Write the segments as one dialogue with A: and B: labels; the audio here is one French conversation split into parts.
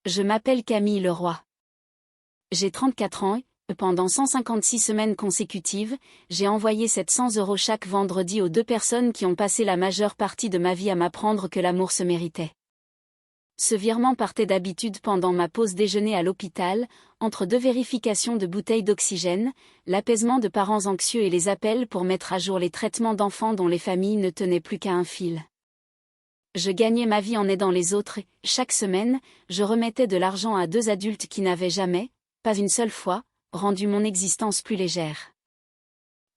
A: Je m'appelle Camille Leroy. J'ai 34 ans et, pendant 156 semaines consécutives, j'ai envoyé 700 € chaque vendredi aux 2 personnes qui ont passé la majeure partie de ma vie à m'apprendre que l'amour se méritait. Ce virement partait d'habitude pendant ma pause déjeuner à l'hôpital, entre 2 vérifications de bouteilles d'oxygène, l'apaisement de parents anxieux et les appels pour mettre à jour les traitements d'enfants dont les familles ne tenaient plus qu'à un fil. Je gagnais ma vie en aidant les autres et, chaque semaine, je remettais de l'argent à 2 adultes qui n'avaient jamais, pas une seule fois, rendu mon existence plus légère.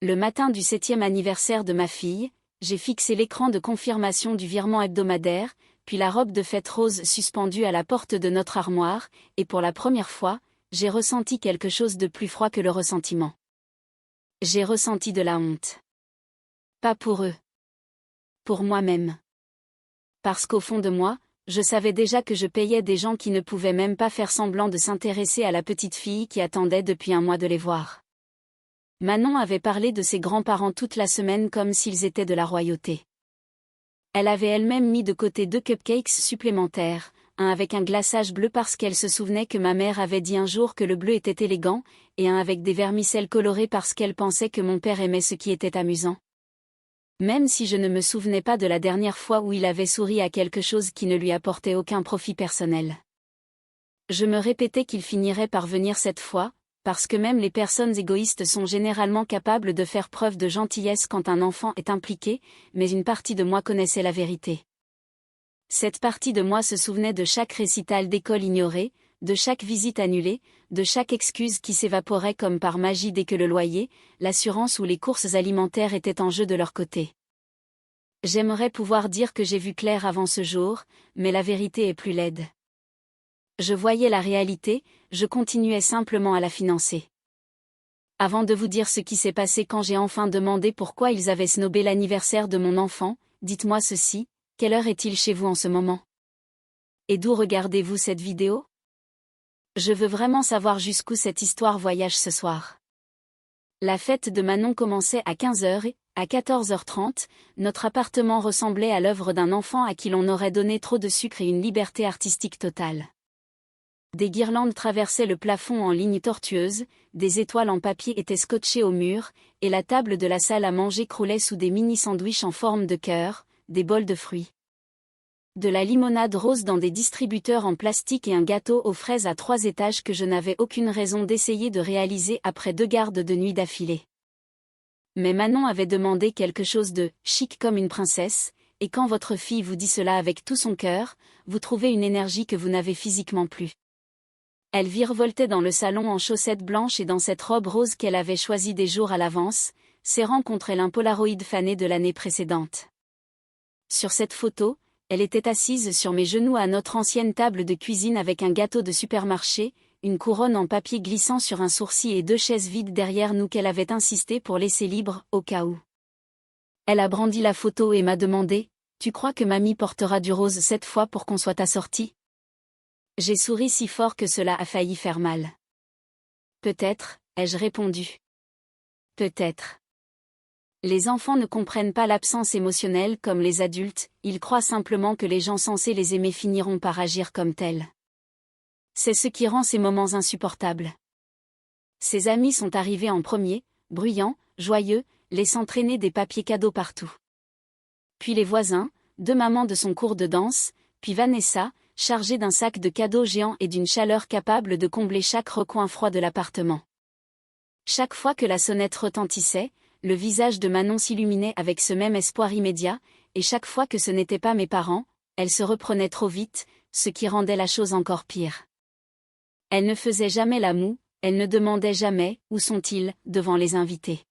A: Le matin du 7e anniversaire de ma fille, j'ai fixé l'écran de confirmation du virement hebdomadaire, puis la robe de fête rose suspendue à la porte de notre armoire, et pour la première fois, j'ai ressenti quelque chose de plus froid que le ressentiment. J'ai ressenti de la honte. Pas pour eux. Pour moi-même. Parce qu'au fond de moi, je savais déjà que je payais des gens qui ne pouvaient même pas faire semblant de s'intéresser à la petite fille qui attendait depuis un mois de les voir. Manon avait parlé de ses grands-parents toute la semaine comme s'ils étaient de la royauté. Elle avait elle-même mis de côté 2 cupcakes supplémentaires, un avec un glaçage bleu parce qu'elle se souvenait que ma mère avait dit un jour que le bleu était élégant, et un avec des vermicelles colorées parce qu'elle pensait que mon père aimait ce qui était amusant. Même si je ne me souvenais pas de la dernière fois où il avait souri à quelque chose qui ne lui apportait aucun profit personnel. Je me répétais qu'il finirait par venir cette fois, parce que même les personnes égoïstes sont généralement capables de faire preuve de gentillesse quand un enfant est impliqué, mais une partie de moi connaissait la vérité. Cette partie de moi se souvenait de chaque récital d'école ignoré, de chaque visite annulée, de chaque excuse qui s'évaporait comme par magie dès que le loyer, l'assurance ou les courses alimentaires étaient en jeu de leur côté. J'aimerais pouvoir dire que j'ai vu clair avant ce jour, mais la vérité est plus laide. Je voyais la réalité, je continuais simplement à la financer. Avant de vous dire ce qui s'est passé quand j'ai enfin demandé pourquoi ils avaient snobé l'anniversaire de mon enfant, dites-moi ceci, quelle heure est-il chez vous en ce moment? Et d'où regardez-vous cette vidéo? Je veux vraiment savoir jusqu'où cette histoire voyage ce soir. La fête de Manon commençait à 15h et, à 14h30, notre appartement ressemblait à l'œuvre d'un enfant à qui l'on aurait donné trop de sucre et une liberté artistique totale. Des guirlandes traversaient le plafond en ligne tortueuse, des étoiles en papier étaient scotchées au mur, et la table de la salle à manger croulait sous des mini-sandwichs en forme de cœur, des bols de fruits. De la limonade rose dans des distributeurs en plastique et un gâteau aux fraises à 3 étages que je n'avais aucune raison d'essayer de réaliser après 2 gardes de nuit d'affilée. Mais Manon avait demandé quelque chose de « chic comme une princesse », et quand votre fille vous dit cela avec tout son cœur, vous trouvez une énergie que vous n'avez physiquement plus. Elle virevoltait dans le salon en chaussettes blanches et dans cette robe rose qu'elle avait choisie des jours à l'avance, serrant contre elle un Polaroid fané de l'année précédente. Sur cette photo, elle était assise sur mes genoux à notre ancienne table de cuisine avec un gâteau de supermarché, une couronne en papier glissant sur un sourcil et 2 chaises vides derrière nous qu'elle avait insisté pour laisser libre, au cas où. Elle a brandi la photo et m'a demandé « Tu crois que mamie portera du rose cette fois pour qu'on soit assortis ?» J'ai souri si fort que cela a failli faire mal. Peut-être, ai-je répondu. Peut-être. Les enfants ne comprennent pas l'absence émotionnelle comme les adultes, ils croient simplement que les gens censés les aimer finiront par agir comme tels. C'est ce qui rend ces moments insupportables. Ses amis sont arrivés en premier, bruyants, joyeux, laissant traîner des papiers cadeaux partout. Puis les voisins, 2 mamans de son cours de danse, puis Vanessa, chargée d'un sac de cadeaux géant et d'une chaleur capable de combler chaque recoin froid de l'appartement. Chaque fois que la sonnette retentissait, le visage de Manon s'illuminait avec ce même espoir immédiat, et chaque fois que ce n'était pas mes parents, elle se reprenait trop vite, ce qui rendait la chose encore pire. Elle ne faisait jamais la moue, elle ne demandait jamais « Où sont-ils ?» devant les invités.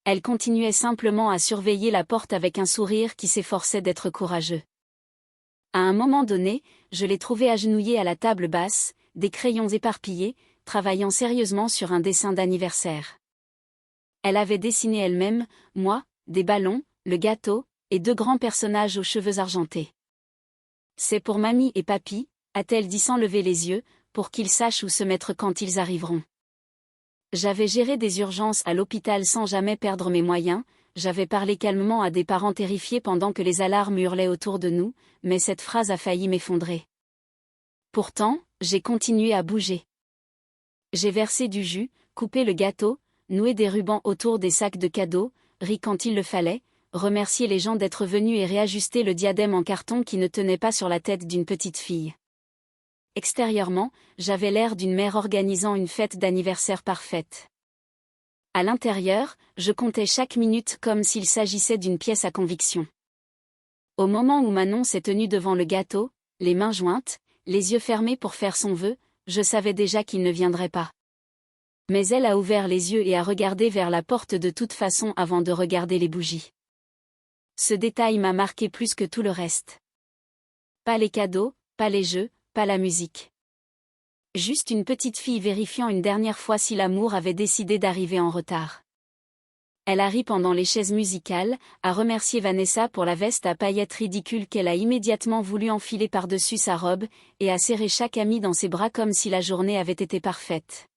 A: Elle continuait simplement à surveiller la porte avec un sourire qui s'efforçait d'être courageux. À un moment donné, je l'ai trouvée agenouillée à la table basse, des crayons éparpillés, travaillant sérieusement sur un dessin d'anniversaire. Elle avait dessiné elle-même, moi, des ballons, le gâteau, et 2 grands personnages aux cheveux argentés. C'est pour mamie et papy, a-t-elle dit sans lever les yeux, pour qu'ils sachent où se mettre quand ils arriveront. J'avais géré des urgences à l'hôpital sans jamais perdre mes moyens, j'avais parlé calmement à des parents terrifiés pendant que les alarmes hurlaient autour de nous, mais cette phrase a failli m'effondrer. Pourtant, j'ai continué à bouger. J'ai versé du jus, coupé le gâteau, noué des rubans autour des sacs de cadeaux, ri quand il le fallait, remercié les gens d'être venus et réajusté le diadème en carton qui ne tenait pas sur la tête d'une petite fille. Extérieurement, j'avais l'air d'une mère organisant une fête d'anniversaire parfaite. À l'intérieur, je comptais chaque minute comme s'il s'agissait d'une pièce à conviction. Au moment où Manon s'est tenue devant le gâteau, les mains jointes, les yeux fermés pour faire son vœu, je savais déjà qu'il ne viendrait pas. Mais elle a ouvert les yeux et a regardé vers la porte de toute façon avant de regarder les bougies. Ce détail m'a marqué plus que tout le reste. Pas les cadeaux, pas les jeux, pas la musique. Juste une petite fille vérifiant une dernière fois si l'amour avait décidé d'arriver en retard. Elle a ri pendant les chaises musicales, a remercié Vanessa pour la veste à paillettes ridicule qu'elle a immédiatement voulu enfiler par-dessus sa robe, et a serré chaque amie dans ses bras comme si la journée avait été parfaite.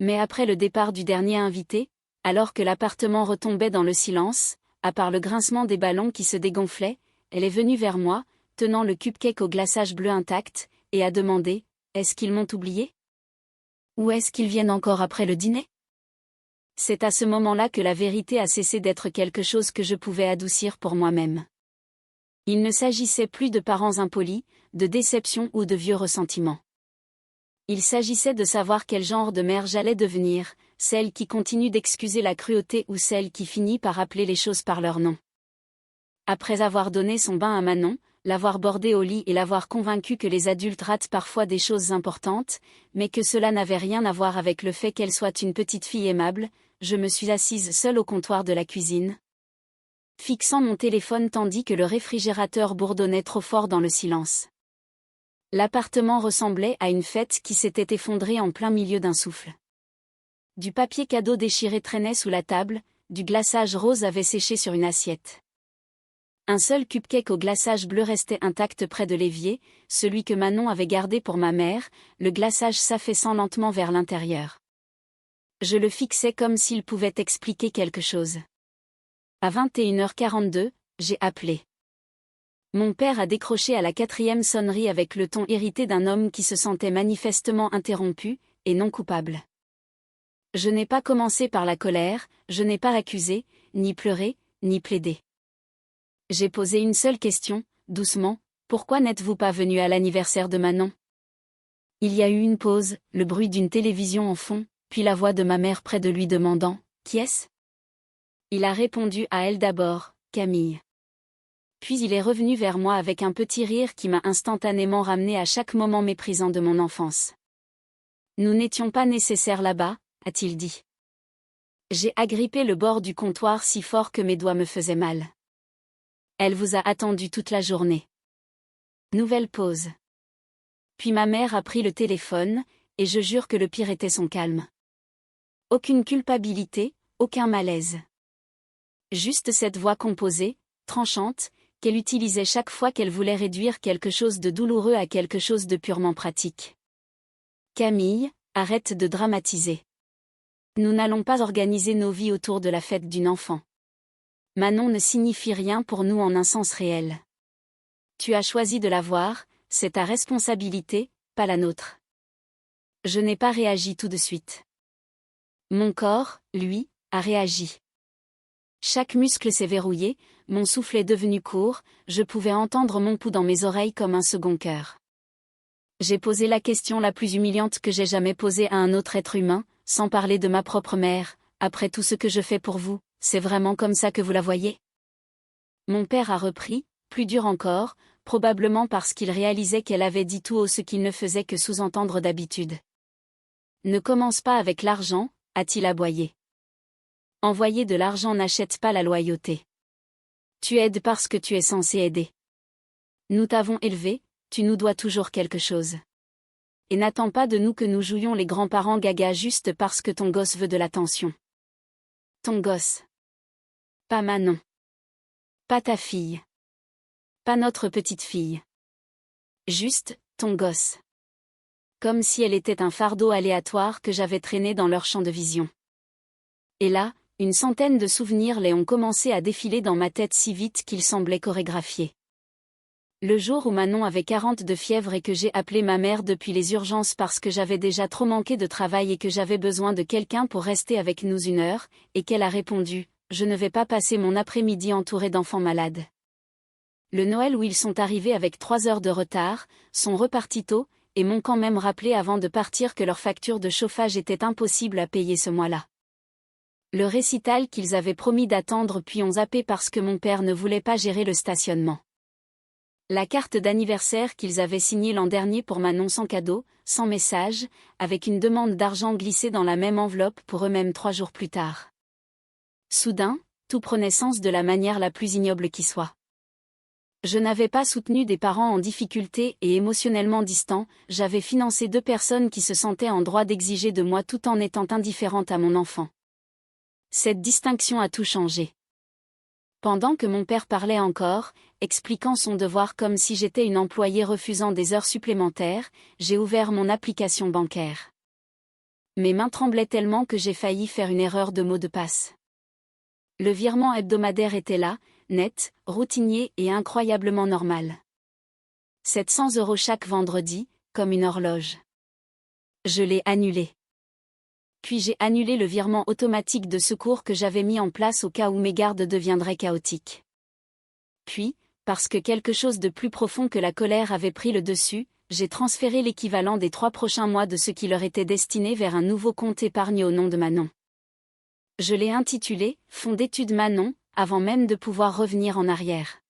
A: Mais après le départ du dernier invité, alors que l'appartement retombait dans le silence, à part le grincement des ballons qui se dégonflaient, elle est venue vers moi, tenant le cupcake au glaçage bleu intact, et a demandé « Est-ce qu'ils m'ont oublié ? Ou est-ce qu'ils viennent encore après le dîner ?» C'est à ce moment-là que la vérité a cessé d'être quelque chose que je pouvais adoucir pour moi-même. Il ne s'agissait plus de parents impolis, de déception ou de vieux ressentiments. Il s'agissait de savoir quel genre de mère j'allais devenir, celle qui continue d'excuser la cruauté ou celle qui finit par appeler les choses par leur nom. Après avoir donné son bain à Manon, l'avoir bordée au lit et l'avoir convaincue que les adultes ratent parfois des choses importantes, mais que cela n'avait rien à voir avec le fait qu'elle soit une petite fille aimable, je me suis assise seule au comptoir de la cuisine, fixant mon téléphone tandis que le réfrigérateur bourdonnait trop fort dans le silence. L'appartement ressemblait à une fête qui s'était effondrée en plein milieu d'un souffle. Du papier cadeau déchiré traînait sous la table, du glaçage rose avait séché sur une assiette. Un seul cupcake au glaçage bleu restait intact près de l'évier, celui que Manon avait gardé pour ma mère, le glaçage s'affaissant lentement vers l'intérieur. Je le fixais comme s'il pouvait expliquer quelque chose. À 21h42, j'ai appelé. Mon père a décroché à la 4e sonnerie avec le ton irrité d'un homme qui se sentait manifestement interrompu, et non coupable. Je n'ai pas commencé par la colère, je n'ai pas accusé, ni pleuré, ni plaidé. J'ai posé une seule question, doucement, pourquoi n'êtes-vous pas venu à l'anniversaire de Manon ? Il y a eu une pause, le bruit d'une télévision en fond, puis la voix de ma mère près de lui demandant « Qui est-ce » Il a répondu à elle d'abord, Camille. Puis il est revenu vers moi avec un petit rire qui m'a instantanément ramené à chaque moment méprisant de mon enfance. Nous n'étions pas nécessaires là-bas, a-t-il dit. J'ai agrippé le bord du comptoir si fort que mes doigts me faisaient mal. Elle vous a attendu toute la journée. Nouvelle pause. Puis ma mère a pris le téléphone, et je jure que le pire était son calme. Aucune culpabilité, aucun malaise. Juste cette voix composée, tranchante, qu'elle utilisait chaque fois qu'elle voulait réduire quelque chose de douloureux à quelque chose de purement pratique. Camille, arrête de dramatiser. Nous n'allons pas organiser nos vies autour de la fête d'une enfant. Manon ne signifie rien pour nous en un sens réel. Tu as choisi de la voir, c'est ta responsabilité, pas la nôtre. Je n'ai pas réagi tout de suite. Mon corps, lui, a réagi. Chaque muscle s'est verrouillé, mon souffle est devenu court, je pouvais entendre mon pouls dans mes oreilles comme un second cœur. J'ai posé la question la plus humiliante que j'ai jamais posée à un autre être humain, sans parler de ma propre mère, après tout ce que je fais pour vous, c'est vraiment comme ça que vous la voyez ? Mon père a repris, plus dur encore, probablement parce qu'il réalisait qu'elle avait dit tout haut ce qu'il ne faisait que sous-entendre d'habitude. Ne commence pas avec l'argent, a-t-il aboyé. Envoyer de l'argent n'achète pas la loyauté. Tu aides parce que tu es censé aider. Nous t'avons élevé, tu nous dois toujours quelque chose. Et n'attends pas de nous que nous jouions les grands-parents gaga juste parce que ton gosse veut de l'attention. Ton gosse. Pas Manon. Pas ta fille. Pas notre petite fille. Juste, ton gosse. Comme si elle était un fardeau aléatoire que j'avais traîné dans leur champ de vision. Et là, une centaine de souvenirs les ont commencé à défiler dans ma tête si vite qu'ils semblaient chorégraphiés. Le jour où Manon avait 40 de fièvre et que j'ai appelé ma mère depuis les urgences parce que j'avais déjà trop manqué de travail et que j'avais besoin de quelqu'un pour rester avec nous 1 heure, et qu'elle a répondu « Je ne vais pas passer mon après-midi entourée d'enfants malades ». Le Noël où ils sont arrivés avec 3 heures de retard, sont repartis tôt, et m'ont quand même rappelé avant de partir que leur facture de chauffage était impossible à payer ce mois-là. Le récital qu'ils avaient promis d'attendre puis ont zappé parce que mon père ne voulait pas gérer le stationnement. La carte d'anniversaire qu'ils avaient signée l'an dernier pour Manon sans cadeau, sans message, avec une demande d'argent glissée dans la même enveloppe pour eux-mêmes 3 jours plus tard. Soudain, tout prenait sens de la manière la plus ignoble qui soit. Je n'avais pas soutenu des parents en difficulté et émotionnellement distants, j'avais financé 2 personnes qui se sentaient en droit d'exiger de moi tout en étant indifférentes à mon enfant. Cette distinction a tout changé. Pendant que mon père parlait encore, expliquant son devoir comme si j'étais une employée refusant des heures supplémentaires, j'ai ouvert mon application bancaire. Mes mains tremblaient tellement que j'ai failli faire une erreur de mot de passe. Le virement hebdomadaire était là, net, routinier et incroyablement normal. 700 € chaque vendredi, comme une horloge. Je l'ai annulé. Puis j'ai annulé le virement automatique de secours que j'avais mis en place au cas où mes gardes deviendraient chaotiques. Puis, parce que quelque chose de plus profond que la colère avait pris le dessus, j'ai transféré l'équivalent des 3 prochains mois de ce qui leur était destiné vers un nouveau compte épargne au nom de Manon. Je l'ai intitulé « Fonds d'études Manon », avant même de pouvoir revenir en arrière.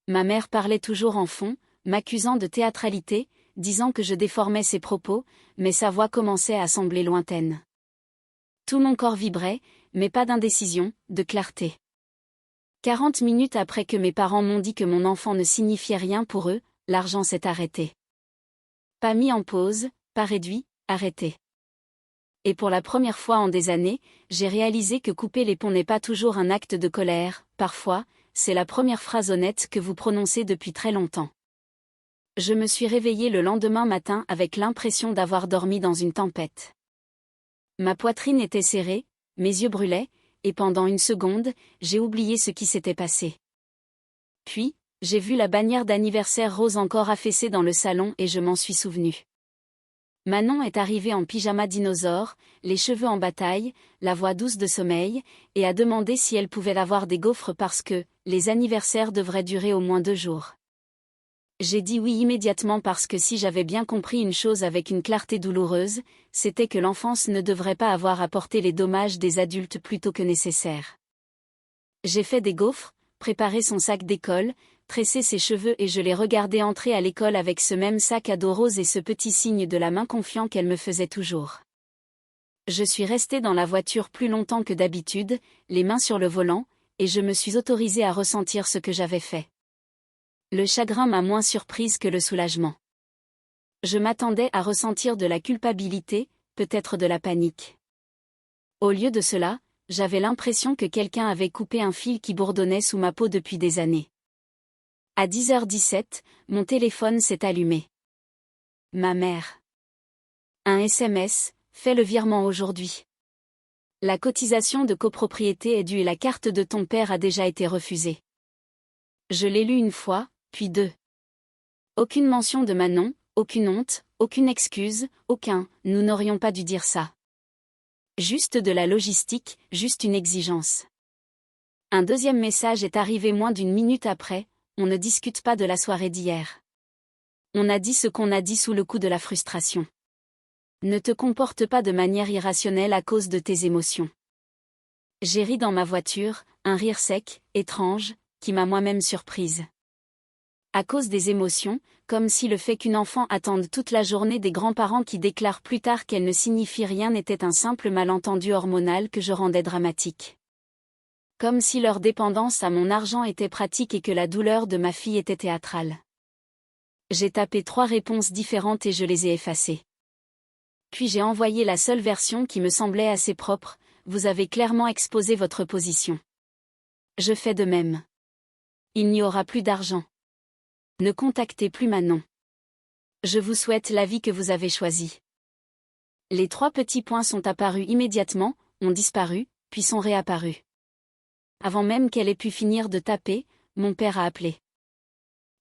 A: Ma mère parlait toujours en fond, m'accusant de théâtralité, disant que je déformais ses propos, mais sa voix commençait à sembler lointaine. Tout mon corps vibrait, mais pas d'indécision, de clarté. 40 minutes après que mes parents m'ont dit que mon enfant ne signifiait rien pour eux, l'argent s'est arrêté. Pas mis en pause, pas réduit, arrêté. Et pour la première fois en des années, j'ai réalisé que couper les ponts n'est pas toujours un acte de colère, parfois, c'est la première phrase honnête que vous prononcez depuis très longtemps. Je me suis réveillée le lendemain matin avec l'impression d'avoir dormi dans une tempête. Ma poitrine était serrée, mes yeux brûlaient, et pendant 1 seconde, j'ai oublié ce qui s'était passé. Puis, j'ai vu la bannière d'anniversaire rose encore affaissée dans le salon et je m'en suis souvenue. Manon est arrivée en pyjama dinosaure, les cheveux en bataille, la voix douce de sommeil, et a demandé si elle pouvait avoir des gaufres parce que les anniversaires devraient durer au moins 2 jours. J'ai dit oui immédiatement parce que si j'avais bien compris une chose avec une clarté douloureuse, c'était que l'enfance ne devrait pas avoir à porter les dommages des adultes plutôt que nécessaire. J'ai fait des gaufres, préparé son sac d'école, tressé ses cheveux et je l'ai regardée entrer à l'école avec ce même sac à dos rose et ce petit signe de la main confiant qu'elle me faisait toujours. Je suis restée dans la voiture plus longtemps que d'habitude, les mains sur le volant, et je me suis autorisée à ressentir ce que j'avais fait. Le chagrin m'a moins surprise que le soulagement. Je m'attendais à ressentir de la culpabilité, peut-être de la panique. Au lieu de cela, j'avais l'impression que quelqu'un avait coupé un fil qui bourdonnait sous ma peau depuis des années. À 10h17, mon téléphone s'est allumé. Ma mère. Un SMS, fais le virement aujourd'hui. La cotisation de copropriété est due et la carte de ton père a déjà été refusée. Je l'ai lu 1 fois, puis 2. Aucune mention de Manon, aucune honte, aucune excuse, aucun « nous n'aurions pas dû dire ça ». Juste de la logistique, juste une exigence. Un deuxième message est arrivé moins d'1 minute après, on ne discute pas de la soirée d'hier. On a dit ce qu'on a dit sous le coup de la frustration. Ne te comporte pas de manière irrationnelle à cause de tes émotions. J'ai ri dans ma voiture, un rire sec, étrange, qui m'a moi-même surprise. À cause des émotions, comme si le fait qu'une enfant attende toute la journée des grands-parents qui déclarent plus tard qu'elle ne signifie rien n'était un simple malentendu hormonal que je rendais dramatique. Comme si leur dépendance à mon argent était pratique et que la douleur de ma fille était théâtrale. J'ai tapé 3 réponses différentes et je les ai effacées. Puis j'ai envoyé la seule version qui me semblait assez propre, vous avez clairement exposé votre position. Je fais de même. Il n'y aura plus d'argent. Ne contactez plus Manon. Je vous souhaite la vie que vous avez choisie. Les 3 petits points sont apparus immédiatement, ont disparu, puis sont réapparus. Avant même qu'elle ait pu finir de taper, mon père a appelé.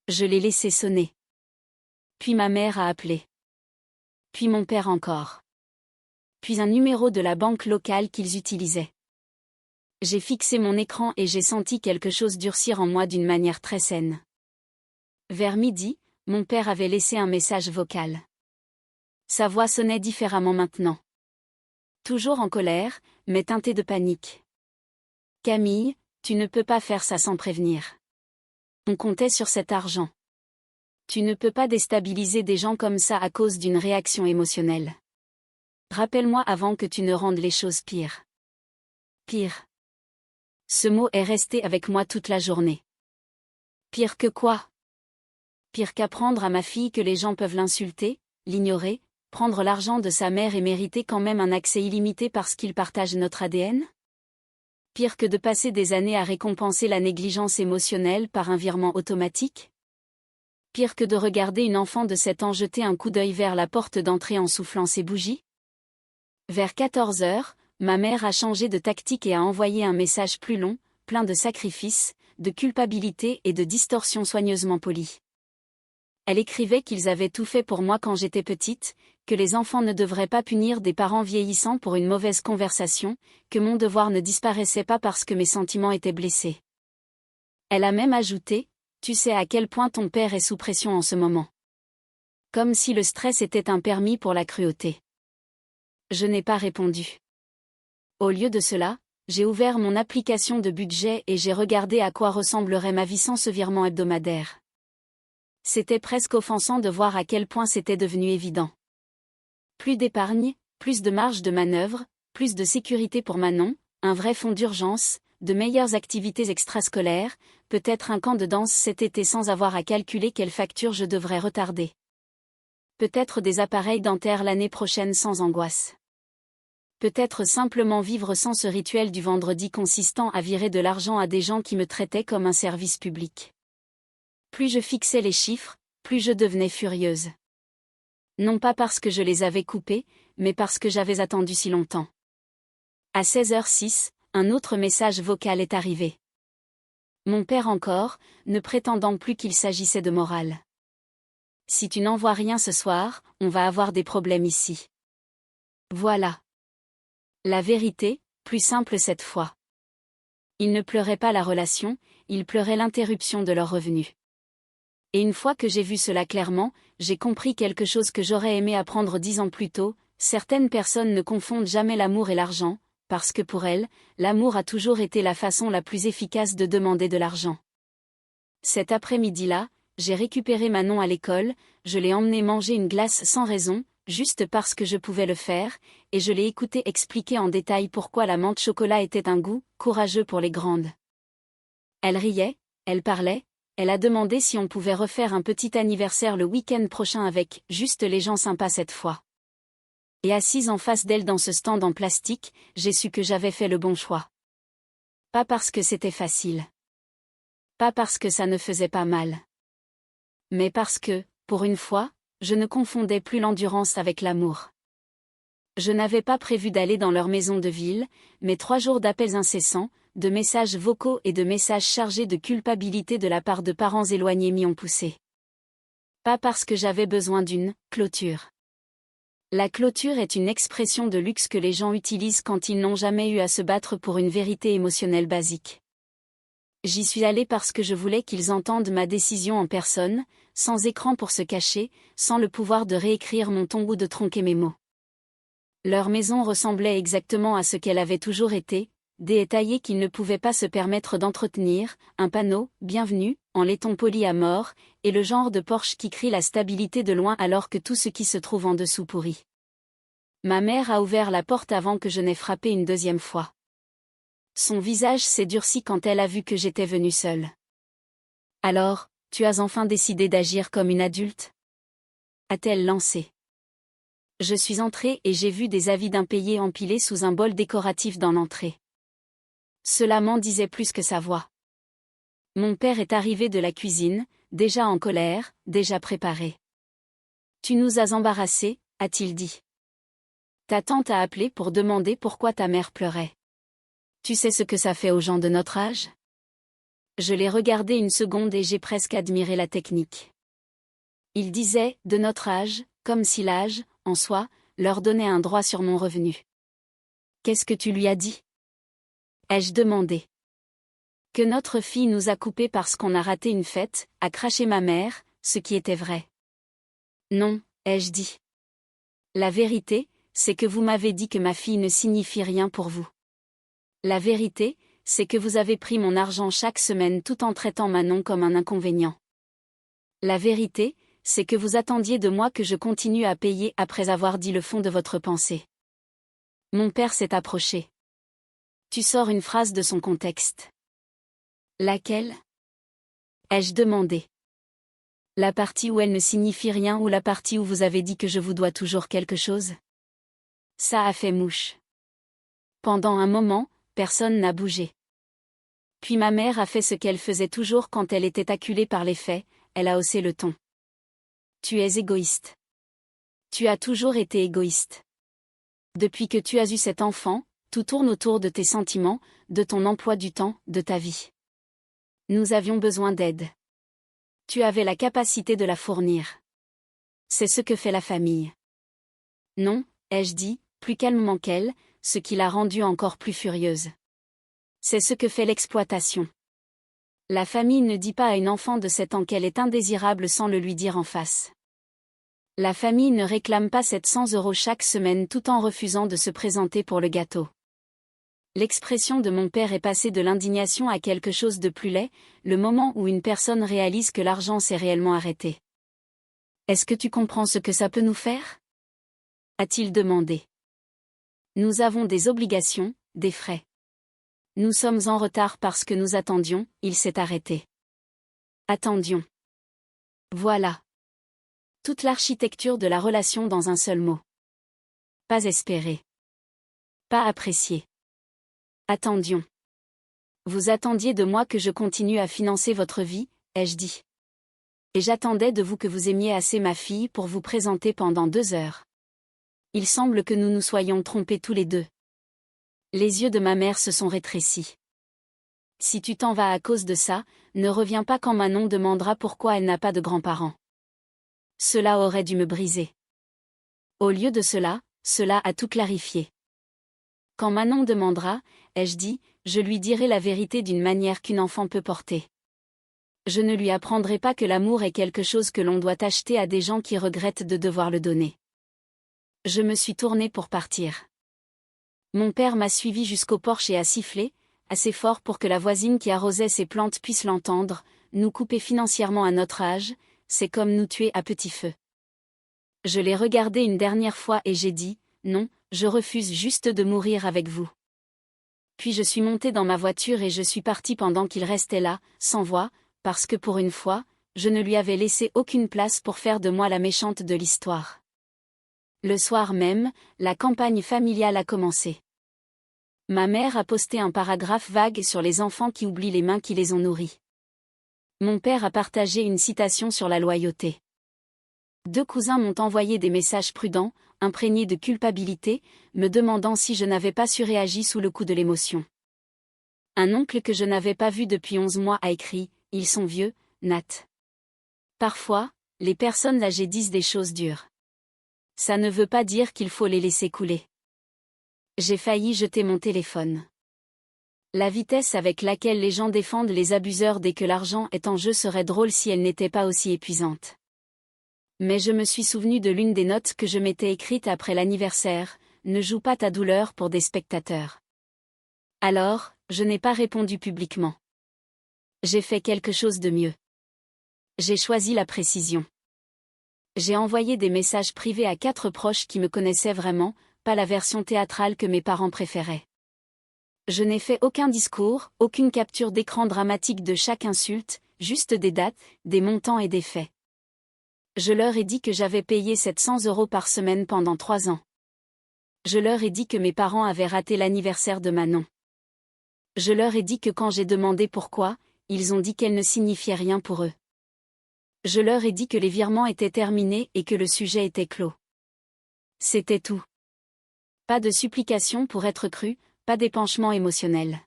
A: Je l'ai laissé sonner. Puis ma mère a appelé. Puis mon père encore. Puis un numéro de la banque locale qu'ils utilisaient. J'ai fixé mon écran et j'ai senti quelque chose durcir en moi d'une manière très saine. Vers midi, mon père avait laissé un message vocal. Sa voix sonnait différemment maintenant. Toujours en colère, mais teintée de panique. Camille, tu ne peux pas faire ça sans prévenir. On comptait sur cet argent. Tu ne peux pas déstabiliser des gens comme ça à cause d'une réaction émotionnelle. Rappelle-moi avant que tu ne rendes les choses pires. Pire. Ce mot est resté avec moi toute la journée. Pire que quoi? Pire qu'apprendre à ma fille que les gens peuvent l'insulter, l'ignorer, prendre l'argent de sa mère et mériter quand même un accès illimité parce qu'ils partagent notre ADN? Pire que de passer des années à récompenser la négligence émotionnelle par un virement automatique? Pire que de regarder une enfant de 7 ans jeter un coup d'œil vers la porte d'entrée en soufflant ses bougies? Vers 14 heures, ma mère a changé de tactique et a envoyé un message plus long, plein de sacrifices, de culpabilité et de distorsions soigneusement polies. Elle écrivait qu'ils avaient tout fait pour moi quand j'étais petite, que les enfants ne devraient pas punir des parents vieillissants pour une mauvaise conversation, que mon devoir ne disparaissait pas parce que mes sentiments étaient blessés. Elle a même ajouté, tu sais à quel point ton père est sous pression en ce moment. Comme si le stress était un permis pour la cruauté. Je n'ai pas répondu. Au lieu de cela, j'ai ouvert mon application de budget et j'ai regardé à quoi ressemblerait ma vie sans ce virement hebdomadaire. C'était presque offensant de voir à quel point c'était devenu évident. Plus d'épargne, plus de marge de manœuvre, plus de sécurité pour Manon, un vrai fonds d'urgence, de meilleures activités extrascolaires, peut-être un camp de danse cet été sans avoir à calculer quelle facture je devrais retarder. Peut-être des appareils dentaires l'année prochaine sans angoisse. Peut-être simplement vivre sans ce rituel du vendredi consistant à virer de l'argent à des gens qui me traitaient comme un service public. Plus je fixais les chiffres, plus je devenais furieuse. Non pas parce que je les avais coupés, mais parce que j'avais attendu si longtemps. À 16h06, un autre message vocal est arrivé. Mon père encore, ne prétendant plus qu'il s'agissait de morale. Si tu n'envoies rien ce soir, on va avoir des problèmes ici. Voilà. La vérité, plus simple cette fois. Ils ne pleuraient pas la relation, ils pleuraient l'interruption de leurs revenus. Et une fois que j'ai vu cela clairement, j'ai compris quelque chose que j'aurais aimé apprendre 10 ans plus tôt, certaines personnes ne confondent jamais l'amour et l'argent, parce que pour elles, l'amour a toujours été la façon la plus efficace de demander de l'argent. Cet après-midi-là, j'ai récupéré Manon à l'école, je l'ai emmenée manger une glace sans raison, juste parce que je pouvais le faire, et je l'ai écoutée expliquer en détail pourquoi la menthe chocolat était un goût courageux pour les grandes. Elle riait, elle parlait, elle a demandé si on pouvait refaire un petit anniversaire le week-end prochain avec juste les gens sympas cette fois. Et assise en face d'elle dans ce stand en plastique, j'ai su que j'avais fait le bon choix. Pas parce que c'était facile. Pas parce que ça ne faisait pas mal. Mais parce que, pour une fois, je ne confondais plus l'endurance avec l'amour. Je n'avais pas prévu d'aller dans leur maison de ville, mais 3 jours d'appels incessants, de messages vocaux et de messages chargés de culpabilité de la part de parents éloignés m'y ont poussé. Pas parce que j'avais besoin d'une clôture. La clôture est une expression de luxe que les gens utilisent quand ils n'ont jamais eu à se battre pour une vérité émotionnelle basique. J'y suis allée parce que je voulais qu'ils entendent ma décision en personne, sans écran pour se cacher, sans le pouvoir de réécrire mon ton ou de tronquer mes mots. Leur maison ressemblait exactement à ce qu'elle avait toujours été, des étayers qu'ils ne pouvaient pas se permettre d'entretenir, un panneau, bienvenue, en laiton poli à mort, et le genre de Porsche qui crie la stabilité de loin alors que tout ce qui se trouve en dessous pourrit. Ma mère a ouvert la porte avant que je n'aie frappé une deuxième fois. Son visage s'est durci quand elle a vu que j'étais venue seule. Alors, tu as enfin décidé d'agir comme une adulte? A-t-elle lancé. Je suis entrée et j'ai vu des avis d'impayés empilés sous un bol décoratif dans l'entrée. Cela m'en disait plus que sa voix. Mon père est arrivé de la cuisine, déjà en colère, déjà préparé. Tu nous as embarrassés, a-t-il dit. Ta tante a appelé pour demander pourquoi ta mère pleurait. Tu sais ce que ça fait aux gens de notre âge? Je l'ai regardé une seconde et j'ai presque admiré la technique. Il disait, de notre âge, comme si l'âge, en soi, leur donnait un droit sur mon revenu. Qu'est-ce que tu lui as dit? Ai-je demandé. Que notre fille nous a coupés parce qu'on a raté une fête, a craché ma mère, ce qui était vrai. Non, ai-je dit. La vérité, c'est que vous m'avez dit que ma fille ne signifie rien pour vous. La vérité, c'est que vous avez pris mon argent chaque semaine tout en traitant Manon comme un inconvénient. La vérité, c'est que vous attendiez de moi que je continue à payer après avoir dit le fond de votre pensée. Mon père s'est approché. Tu sors une phrase de son contexte. Laquelle? Ai-je demandé. La partie où elle ne signifie rien ou la partie où vous avez dit que je vous dois toujours quelque chose? Ça a fait mouche. Pendant un moment, personne n'a bougé. Puis ma mère a fait ce qu'elle faisait toujours quand elle était acculée par les faits, elle a haussé le ton. Tu es égoïste. Tu as toujours été égoïste. Depuis que tu as eu cet enfant, tout tourne autour de tes sentiments, de ton emploi du temps, de ta vie. Nous avions besoin d'aide. Tu avais la capacité de la fournir. C'est ce que fait la famille. Non, ai-je dit, plus calmement qu'elle, ce qui l'a rendue encore plus furieuse. C'est ce que fait l'exploitation. La famille ne dit pas à une enfant de 7 ans qu'elle est indésirable sans le lui dire en face. La famille ne réclame pas 700 € chaque semaine tout en refusant de se présenter pour le gâteau. L'expression de mon père est passée de l'indignation à quelque chose de plus laid, le moment où une personne réalise que l'argent s'est réellement arrêté. Est-ce que tu comprends ce que ça peut nous faire? A-t-il demandé. Nous avons des obligations, des frais. Nous sommes en retard parce que nous attendions, il s'est arrêté. Attendions. Voilà. Toute l'architecture de la relation dans un seul mot. Pas espéré. Pas apprécié. Attendions. Vous attendiez de moi que je continue à financer votre vie, ai-je dit. Et j'attendais de vous que vous aimiez assez ma fille pour vous présenter pendant 2 heures. Il semble que nous nous soyons trompés tous les deux. Les yeux de ma mère se sont rétrécis. Si tu t'en vas à cause de ça, ne reviens pas quand Manon demandera pourquoi elle n'a pas de grands-parents. Cela aurait dû me briser. Au lieu de cela, cela a tout clarifié. Quand Manon demandera, ai-je dit, je lui dirai la vérité d'une manière qu'une enfant peut porter. Je ne lui apprendrai pas que l'amour est quelque chose que l'on doit acheter à des gens qui regrettent de devoir le donner. Je me suis tournée pour partir. Mon père m'a suivi jusqu'au porche et a sifflé, assez fort pour que la voisine qui arrosait ses plantes puisse l'entendre, nous couper financièrement à notre âge, c'est comme nous tuer à petit feu. Je l'ai regardé une dernière fois et j'ai dit, non, je refuse juste de mourir avec vous. Puis je suis montée dans ma voiture et je suis partie pendant qu'il restait là, sans voix, parce que pour une fois, je ne lui avais laissé aucune place pour faire de moi la méchante de l'histoire. Le soir même, la campagne familiale a commencé. Ma mère a posté un paragraphe vague sur les enfants qui oublient les mains qui les ont nourris. Mon père a partagé une citation sur la loyauté. 2 cousins m'ont envoyé des messages prudents, imprégnés de culpabilité, me demandant si je n'avais pas surréagi sous le coup de l'émotion. Un oncle que je n'avais pas vu depuis 11 mois a écrit « Ils sont vieux, Nat. » Parfois, les personnes âgées disent des choses dures. Ça ne veut pas dire qu'il faut les laisser couler. J'ai failli jeter mon téléphone. La vitesse avec laquelle les gens défendent les abuseurs dès que l'argent est en jeu serait drôle si elle n'était pas aussi épuisante. Mais je me suis souvenu de l'une des notes que je m'étais écrite après l'anniversaire, ne joue pas ta douleur pour des spectateurs. Alors, je n'ai pas répondu publiquement. J'ai fait quelque chose de mieux. J'ai choisi la précision. J'ai envoyé des messages privés à 4 proches qui me connaissaient vraiment, pas la version théâtrale que mes parents préféraient. Je n'ai fait aucun discours, aucune capture d'écran dramatique de chaque insulte, juste des dates, des montants et des faits. Je leur ai dit que j'avais payé 700 € par semaine pendant 3 ans. Je leur ai dit que mes parents avaient raté l'anniversaire de Manon. Je leur ai dit que quand j'ai demandé pourquoi, ils ont dit qu'elle ne signifiait rien pour eux. Je leur ai dit que les virements étaient terminés et que le sujet était clos. C'était tout. Pas de supplication pour être cru, pas d'épanchement émotionnel.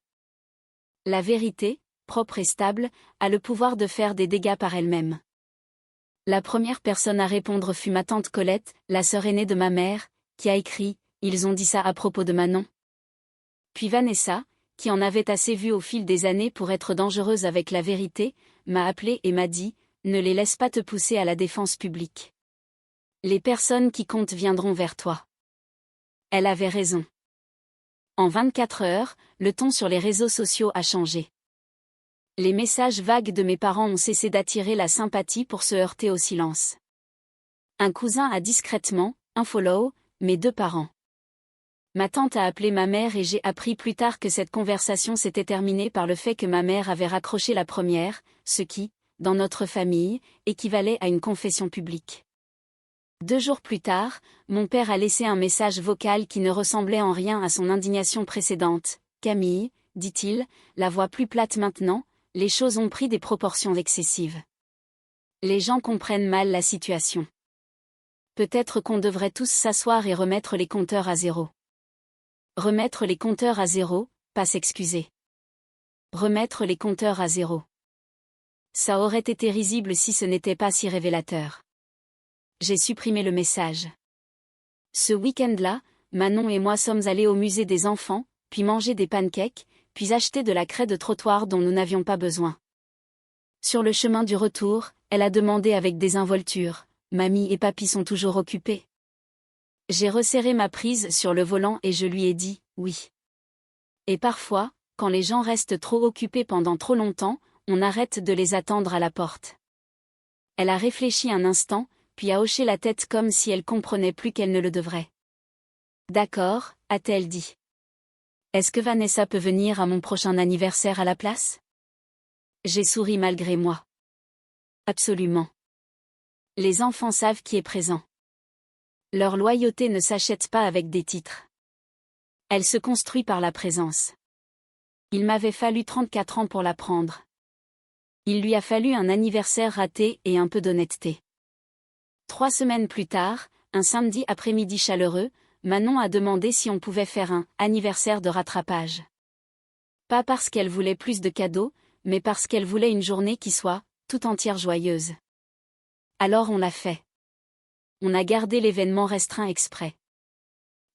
A: La vérité, propre et stable, a le pouvoir de faire des dégâts par elle-même. La première personne à répondre fut ma tante Colette, la sœur aînée de ma mère, qui a écrit « Ils ont dit ça à propos de Manon ». Puis Vanessa, qui en avait assez vu au fil des années pour être dangereuse avec la vérité, m'a appelé et m'a dit « Ne les laisse pas te pousser à la défense publique. Les personnes qui comptent viendront vers toi. » Elle avait raison. En 24 heures, le ton sur les réseaux sociaux a changé. Les messages vagues de mes parents ont cessé d'attirer la sympathie pour se heurter au silence. Un cousin a discrètement unfollow mes 2 parents. Ma tante a appelé ma mère et j'ai appris plus tard que cette conversation s'était terminée par le fait que ma mère avait raccroché la première, ce qui, dans notre famille, équivalait à une confession publique. 2 jours plus tard, mon père a laissé un message vocal qui ne ressemblait en rien à son indignation précédente. « Camille, dit-il, la voix plus plate maintenant, les choses ont pris des proportions excessives. Les gens comprennent mal la situation. Peut-être qu'on devrait tous s'asseoir et remettre les compteurs à zéro. » Remettre les compteurs à zéro, pas s'excuser. Remettre les compteurs à zéro. Ça aurait été risible si ce n'était pas si révélateur. J'ai supprimé le message. Ce week-end-là, Manon et moi sommes allés au musée des enfants, puis manger des pancakes, puis acheter de la craie de trottoir dont nous n'avions pas besoin. Sur le chemin du retour, elle a demandé avec désinvolture « Mamie et papy sont toujours occupés ?» J'ai resserré ma prise sur le volant et je lui ai dit « oui ». Et parfois, quand les gens restent trop occupés pendant trop longtemps, on arrête de les attendre à la porte. Elle a réfléchi un instant, puis a hoché la tête comme si elle comprenait plus qu'elle ne le devrait. « D'accord », a-t-elle dit. « Est-ce que Vanessa peut venir à mon prochain anniversaire à la place ?» J'ai souri malgré moi. « Absolument. Les enfants savent qui est présent. Leur loyauté ne s'achète pas avec des titres. Elle se construit par la présence. Il m'avait fallu 34 ans pour l'apprendre. Il lui a fallu un anniversaire raté et un peu d'honnêteté. 3 semaines plus tard, un samedi après-midi chaleureux, Manon a demandé si on pouvait faire un anniversaire de rattrapage. Pas parce qu'elle voulait plus de cadeaux, mais parce qu'elle voulait une journée qui soit tout entière joyeuse. Alors on l'a fait. On a gardé l'événement restreint exprès.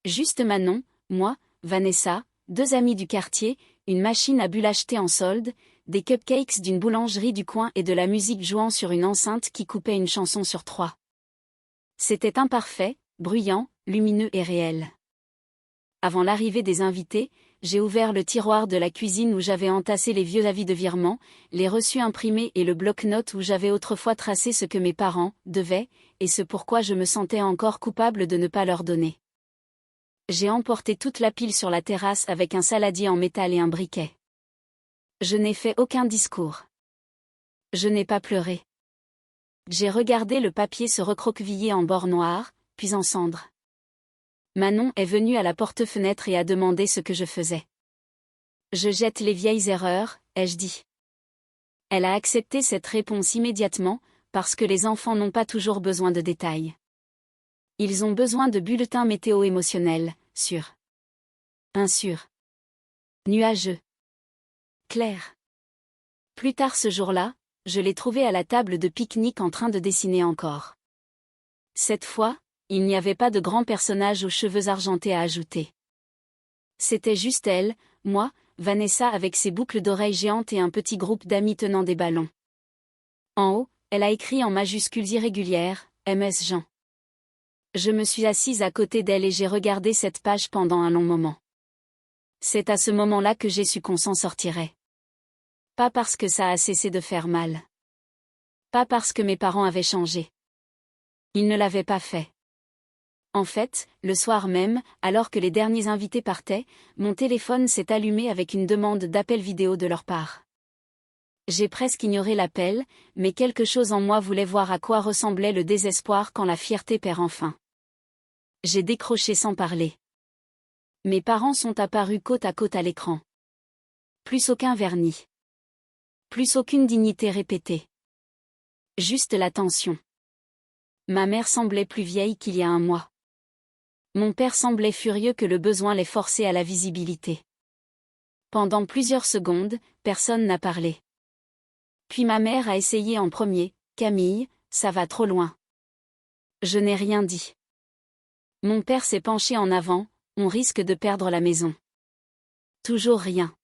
A: Juste Manon, moi, Vanessa, 2 amis du quartier, une machine à bulles achetée en solde, des cupcakes d'une boulangerie du coin et de la musique jouant sur une enceinte qui coupait une chanson sur 3. C'était imparfait, bruyant, lumineux et réel. Avant l'arrivée des invités, j'ai ouvert le tiroir de la cuisine où j'avais entassé les vieux avis de virement, les reçus imprimés et le bloc-notes où j'avais autrefois tracé ce que mes parents devaient, et ce pourquoi je me sentais encore coupable de ne pas leur donner. J'ai emporté toute la pile sur la terrasse avec un saladier en métal et un briquet. Je n'ai fait aucun discours. Je n'ai pas pleuré. J'ai regardé le papier se recroqueviller en bord noir, puis en cendres. Manon est venue à la porte-fenêtre et a demandé ce que je faisais. Je jette les vieilles erreurs, ai-je dit. Elle a accepté cette réponse immédiatement, parce que les enfants n'ont pas toujours besoin de détails. Ils ont besoin de bulletins météo émotionnels, sûrs. Insurs. Nuageux. Clairs. Plus tard ce jour-là, je l'ai trouvée à la table de pique-nique en train de dessiner encore. Cette fois, il n'y avait pas de grand personnage aux cheveux argentés à ajouter. C'était juste elle, moi, Vanessa avec ses boucles d'oreilles géantes et un petit groupe d'amis tenant des ballons. En haut, elle a écrit en majuscules irrégulières, MS Jean. Je me suis assise à côté d'elle et j'ai regardé cette page pendant un long moment. C'est à ce moment-là que j'ai su qu'on s'en sortirait. Pas parce que ça a cessé de faire mal. Pas parce que mes parents avaient changé. Ils ne l'avaient pas fait. En fait, le soir même, alors que les derniers invités partaient, mon téléphone s'est allumé avec une demande d'appel vidéo de leur part. J'ai presque ignoré l'appel, mais quelque chose en moi voulait voir à quoi ressemblait le désespoir quand la fierté perd enfin. J'ai décroché sans parler. Mes parents sont apparus côte à côte à l'écran. Plus aucun vernis. Plus aucune dignité répétée. Juste la tension. Ma mère semblait plus vieille qu'il y a un mois. Mon père semblait furieux que le besoin l'ait forcé à la visibilité. Pendant plusieurs secondes, personne n'a parlé. Puis ma mère a essayé en premier. Camille, ça va trop loin. Je n'ai rien dit. Mon père s'est penché en avant. On risque de perdre la maison. Toujours rien.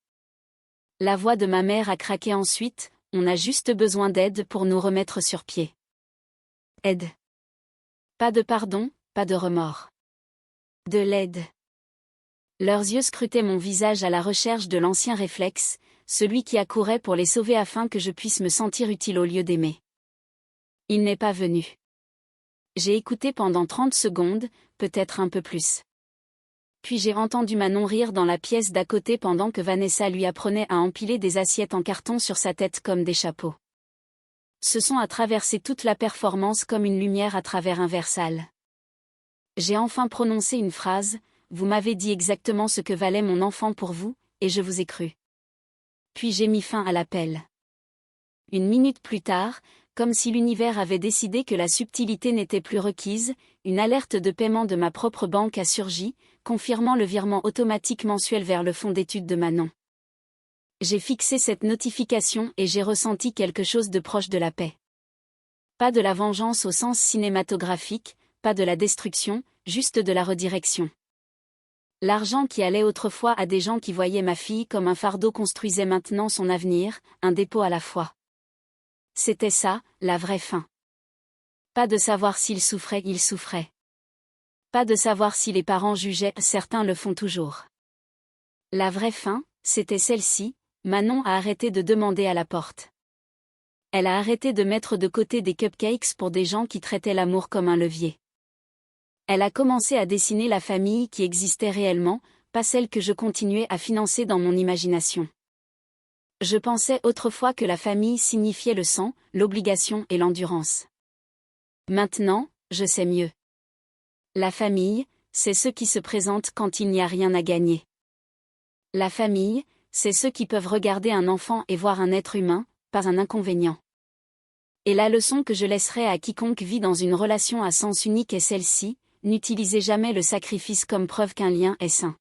A: La voix de ma mère a craqué ensuite. On a juste besoin d'aide pour nous remettre sur pied. Aide. Pas de pardon, pas de remords. De l'aide. Leurs yeux scrutaient mon visage à la recherche de l'ancien réflexe, celui qui accourait pour les sauver afin que je puisse me sentir utile au lieu d'aimer. Il n'est pas venu. J'ai écouté pendant 30 secondes, peut-être un peu plus. Puis j'ai entendu Manon rire dans la pièce d'à côté pendant que Vanessa lui apprenait à empiler des assiettes en carton sur sa tête comme des chapeaux. Ce son a traversé toute la performance comme une lumière à travers un verre sale. J'ai enfin prononcé une phrase, vous m'avez dit exactement ce que valait mon enfant pour vous, et je vous ai cru. Puis j'ai mis fin à l'appel. Une minute plus tard, comme si l'univers avait décidé que la subtilité n'était plus requise, une alerte de paiement de ma propre banque a surgi, confirmant le virement automatique mensuel vers le fonds d'études de Manon. J'ai fixé cette notification et j'ai ressenti quelque chose de proche de la paix. Pas de la vengeance au sens cinématographique, pas de la destruction, juste de la redirection. L'argent qui allait autrefois à des gens qui voyaient ma fille comme un fardeau construisait maintenant son avenir, un dépôt à la fois. C'était ça, la vraie fin. Pas de savoir s'il souffrait, il souffrait. Pas de savoir si les parents jugeaient, certains le font toujours. La vraie fin, c'était celle-ci, Manon a arrêté de demander à la porte. Elle a arrêté de mettre de côté des cupcakes pour des gens qui traitaient l'amour comme un levier. Elle a commencé à dessiner la famille qui existait réellement, pas celle que je continuais à financer dans mon imagination. Je pensais autrefois que la famille signifiait le sang, l'obligation et l'endurance. Maintenant, je sais mieux. La famille, c'est ceux qui se présentent quand il n'y a rien à gagner. La famille, c'est ceux qui peuvent regarder un enfant et voir un être humain, pas un inconvénient. Et la leçon que je laisserai à quiconque vit dans une relation à sens unique est celle-ci, n'utilisez jamais le sacrifice comme preuve qu'un lien est sain.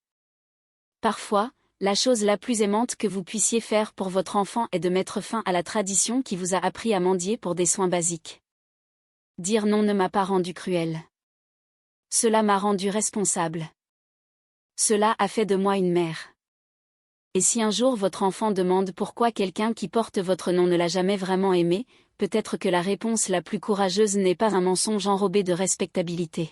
A: Parfois, la chose la plus aimante que vous puissiez faire pour votre enfant est de mettre fin à la tradition qui vous a appris à mendier pour des soins basiques. Dire non ne m'a pas rendu cruel. Cela m'a rendu responsable. Cela a fait de moi une mère. Et si un jour votre enfant demande pourquoi quelqu'un qui porte votre nom ne l'a jamais vraiment aimé, peut-être que la réponse la plus courageuse n'est pas un mensonge enrobé de respectabilité.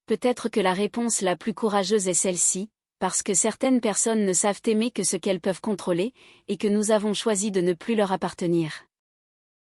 A: Peut-être que la réponse la plus courageuse est celle-ci, parce que certaines personnes ne savent aimer que ce qu'elles peuvent contrôler, et que nous avons choisi de ne plus leur appartenir.